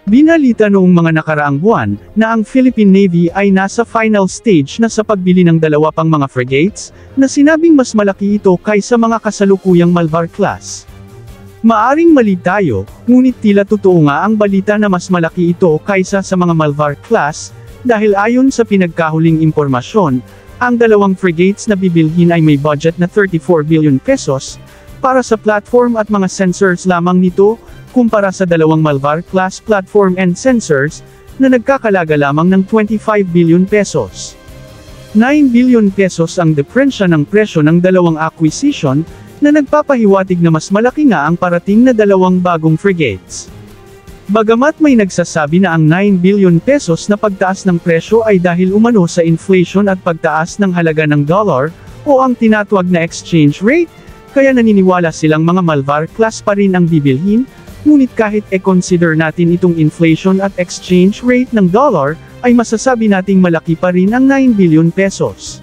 Binalita noong mga nakaraang buwan, na ang Philippine Navy ay nasa final stage na sa pagbili ng dalawa pang mga frigates, na sinabing mas malaki ito kaysa mga kasalukuyang Malvar class. Maaring mali tayo, ngunit tila totoo nga ang balita na mas malaki ito kaysa sa mga Malvar class, dahil ayon sa pinagkahuling impormasyon, ang dalawang frigates na bibilhin ay may budget na 34 billion pesos, para sa platform at mga sensors lamang nito, kumpara sa dalawang Malvar class platform and sensors, na nagkakalaga lamang ng 25 billion pesos. 9 billion pesos ang diferensya ng presyo ng dalawang acquisition, na nagpapahiwatig na mas malaki nga ang parating na dalawang bagong frigates. Bagamat may nagsasabi na ang 9 billion pesos na pagtaas ng presyo ay dahil umano sa inflation at pagtaas ng halaga ng dollar, o ang tinatawag na exchange rate, kaya naniniwala silang mga Malvar class pa rin ang bibilhin, ngunit kahit e-consider natin itong inflation at exchange rate ng dollar, ay masasabi nating malaki pa rin ang 9 billion pesos.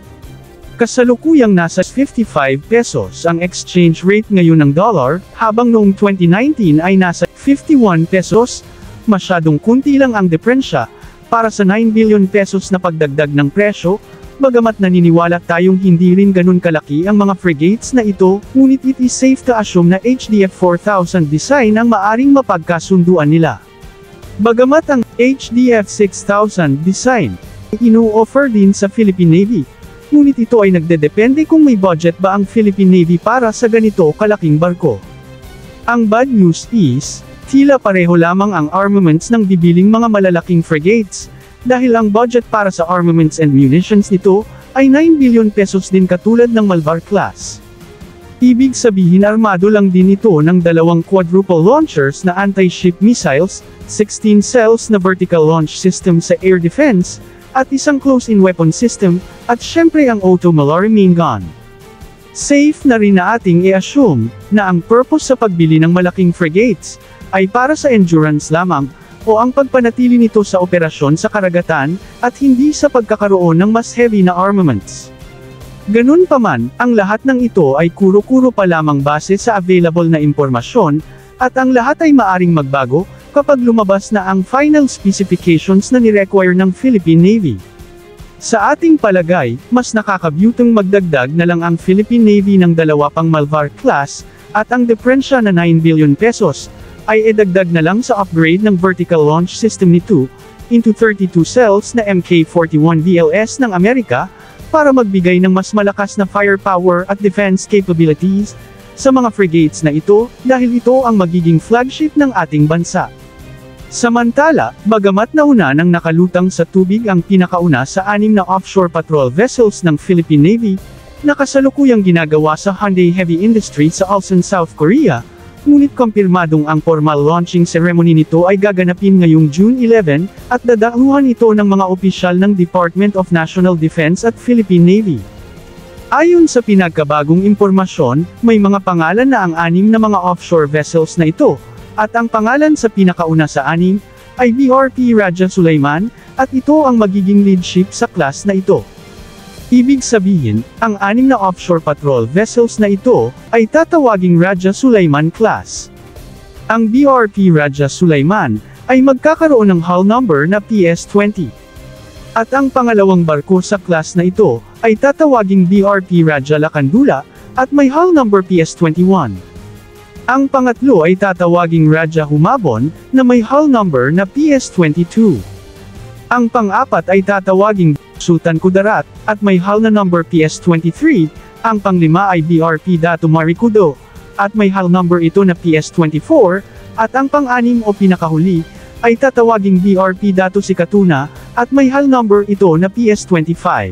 Kasalukuyang nasa 55 pesos ang exchange rate ngayon ng dollar, habang noong 2019 ay nasa 51 pesos, masyadong kunti lang ang diferensya, para sa 9 billion pesos na pagdagdag ng presyo, bagamat naniniwala tayong hindi rin ganun kalaki ang mga frigates na ito, ngunit it is safe to assume na HDF 4000 design ang maaring mapagkasunduan nila. Bagamat ang HDF 6000 design, ino-offer din sa Philippine Navy, ngunit ito ay nagdedepende kung may budget ba ang Philippine Navy para sa ganito kalaking barko. Ang bad news is, tila pareho lamang ang armaments ng bibiling mga malalaking frigates, dahil ang budget para sa armaments and munitions nito, ay 9 billion pesos din katulad ng Malvar class. Ibig sabihin armado lang din ito ng dalawang quadruple launchers na anti-ship missiles, 16 cells na vertical launch system sa air defense, at isang close-in weapon system, at syempre ang auto-Malari main gun. Safe na rin na ating i-assume, na ang purpose sa pagbili ng malaking frigates, ay para sa endurance lamang, o ang pagpanatili nito sa operasyon sa karagatan, at hindi sa pagkakaroon ng mas heavy na armaments. Ganun pa man, ang lahat ng ito ay kuro-kuro pa lamang base sa available na impormasyon, at ang lahat ay maaring magbago, kapag lumabas na ang final specifications na ni-require ng Philippine Navy. Sa ating palagay, mas nakakabyutong magdagdag na lang ang Philippine Navy ng dalawa pang Malvar class, at ang diferensya na 9 billion pesos, ay edagdag na lang sa upgrade ng vertical launch system nito, into 32 cells na Mk-41 VLS ng Amerika, para magbigay ng mas malakas na firepower at defense capabilities, sa mga frigates na ito, dahil ito ang magiging flagship ng ating bansa. Samantala, bagamat nauna nang nakalutang sa tubig ang pinakauna sa 6 na offshore patrol vessels ng Philippine Navy, na kasalukuyang ginagawa sa Hyundai Heavy Industry sa Ulsan, South Korea, ngunit kumpirmadong ang formal launching ceremony nito ay gaganapin ngayong June 11, at dadaluhan ito ng mga opisyal ng Department of National Defense at Philippine Navy. Ayon sa pinagkabagong impormasyon, may mga pangalan na ang 6 na mga offshore vessels na ito, at ang pangalan sa pinakauna sa 6, ay BRP Raja Sulaiman, at ito ang magiging lead ship sa class na ito. Ibig sabihin, ang 6 na offshore patrol vessels na ito, ay tatawaging Raja Sulaiman class. Ang BRP Raja Sulaiman, ay magkakaroon ng hull number na PS-20. At ang pangalawang barko sa class na ito, ay tatawaging BRP Raja Lakandula, at may hull number PS-21. Ang pangatlo ay tatawaging Raja Humabon, na may hull number na PS-22. Ang pang-apat ay tatawaging Sultan Kudarat, at may hull na number PS-23, ang pang-5 ay BRP Dato Marikudo, at may hull number ito na PS-24, at ang pang-6 o pinakahuli, ay tatawaging BRP Dato Sikatuna, at may hull number ito na PS-25.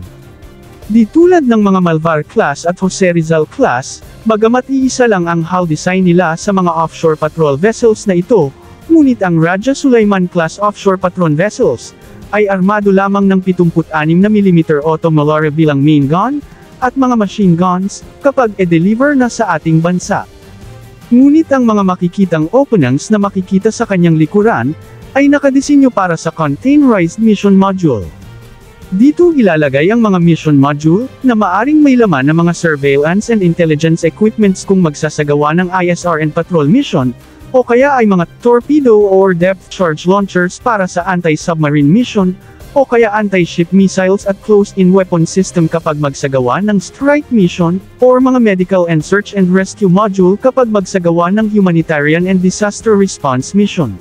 Di tulad ng mga Malvar class at Jose Rizal class, bagamat iisa lang ang hull design nila sa mga offshore patrol vessels na ito, ngunit ang Raja Sulaiman class offshore patrol vessels, ay armado lamang ng 76 mm auto-Malari bilang main gun, at mga machine guns, kapag e-deliver na sa ating bansa. Ngunit ang mga makikitang openings na makikita sa kanyang likuran, ay nakadesinyo para sa containerized mission module. Dito ilalagay ang mga mission module, na maaring may laman ng mga surveillance and intelligence equipments kung magsasagawa ng ISR and patrol mission, o kaya ay mga torpedo or depth charge launchers para sa anti-submarine mission, o kaya anti-ship missiles at close-in weapon system kapag magsagawa ng strike mission, or mga medical and search and rescue module kapag magsagawa ng humanitarian and disaster response mission.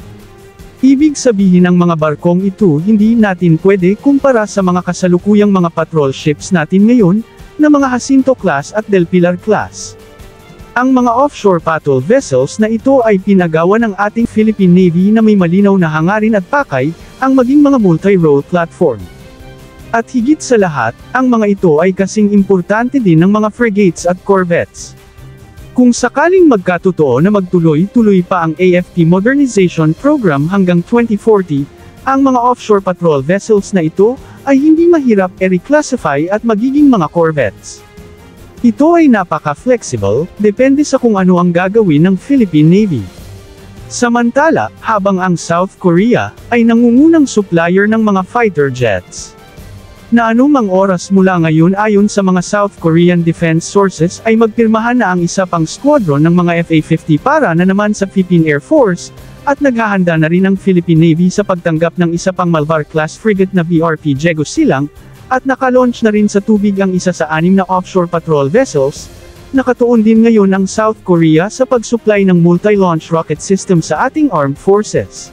Ibig sabihin ng mga barkong ito hindi natin pwede kumpara sa mga kasalukuyang mga patrol ships natin ngayon, na mga Jacinto class at Del Pilar class. Ang mga offshore patrol vessels na ito ay pinagawa ng ating Philippine Navy na may malinaw na hangarin at pakay, ang maging mga multi-role platform. At higit sa lahat, ang mga ito ay kasing importante din ng mga frigates at corvettes. Kung sakaling magkatotoo na magtuloy-tuloy pa ang AFP Modernization Program hanggang 2040, ang mga offshore patrol vessels na ito ay hindi mahirap i-reclassify at magiging mga corvettes. Ito ay napaka-flexible, depende sa kung ano ang gagawin ng Philippine Navy. Samantala, habang ang South Korea ay nangungunang supplier ng mga fighter jets, na anumang oras mula ngayon ayon sa mga South Korean defense sources ay magpirmahan na ang isa pang squadron ng mga FA-50 para na naman sa Philippine Air Force, at naghahanda na rin ang Philippine Navy sa pagtanggap ng isa pang Malvar-class frigate na BRP Diego Silang, at naka-launch na rin sa tubig ang isa sa 6 na offshore patrol vessels. Nakatuon din ngayon ang South Korea sa pag-supply ng multi-launch rocket system sa ating armed forces.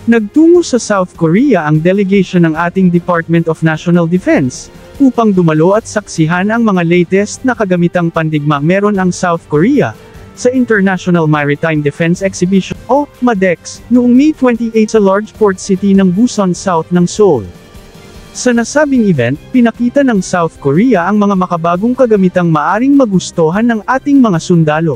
Nagtungo sa South Korea ang delegation ng ating Department of National Defense, upang dumalo at saksihan ang mga latest na kagamitang pandigma meron ang South Korea, sa International Maritime Defense Exhibition, o MADEX, noong May 28 sa large port city ng Busan South ng Seoul. Sa nasabing event, pinakita ng South Korea ang mga makabagong kagamitang maaring magustuhan ng ating mga sundalo.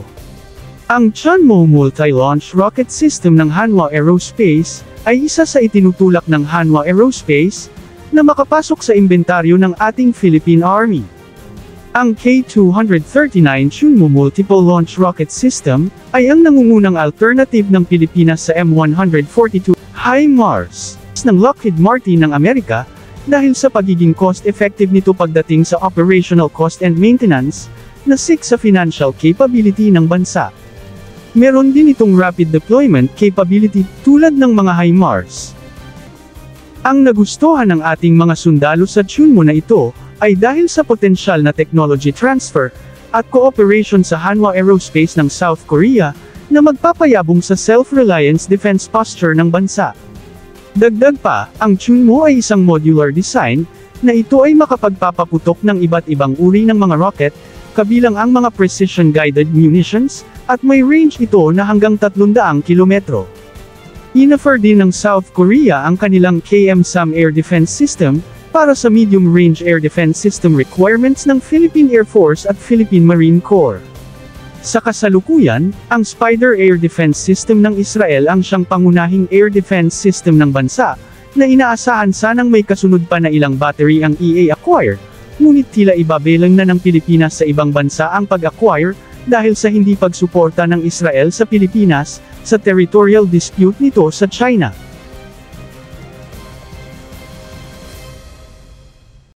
Ang Chunmo Multi-Launch Rocket System ng Hanwha Aerospace, ay isa sa itinutulak ng Hanwha Aerospace, na makapasok sa inventaryo ng ating Philippine Army. Ang K239 Chunmo Multiple Launch Rocket System, ay ang nangungunang alternative ng Pilipinas sa M142 HIMARS ng Lockheed Martin ng Amerika, dahil sa pagiging cost-effective nito pagdating sa operational cost and maintenance, na 6 sa financial capability ng bansa. Meron din itong rapid deployment capability, tulad ng mga HIMARS. Ang nagustuhan ng ating mga sundalo sa Chunmo na ito, ay dahil sa potensyal na technology transfer, at cooperation sa Hanwha Aerospace ng South Korea, na magpapayabong sa self-reliance defense posture ng bansa. Dagdag pa, ang Chunmo ay isang modular design, na ito ay makapagpapaputok ng iba't ibang uri ng mga rocket, kabilang ang mga precision-guided munitions, at may range ito na hanggang 300 kilometro. Inoffer din ng South Korea ang kanilang KM-SAM Air Defense System, para sa medium-range air defense system requirements ng Philippine Air Force at Philippine Marine Corps. Sa kasalukuyan, ang Spider Air Defense System ng Israel ang siyang pangunahing air defense system ng bansa, na inaasahan sanang may kasunod pa na ilang battery ang EA-acquire, ngunit tila ibabelang na ng Pilipinas sa ibang bansa ang pag-acquire, dahil sa hindi pagsuporta ng Israel sa Pilipinas, sa territorial dispute nito sa China.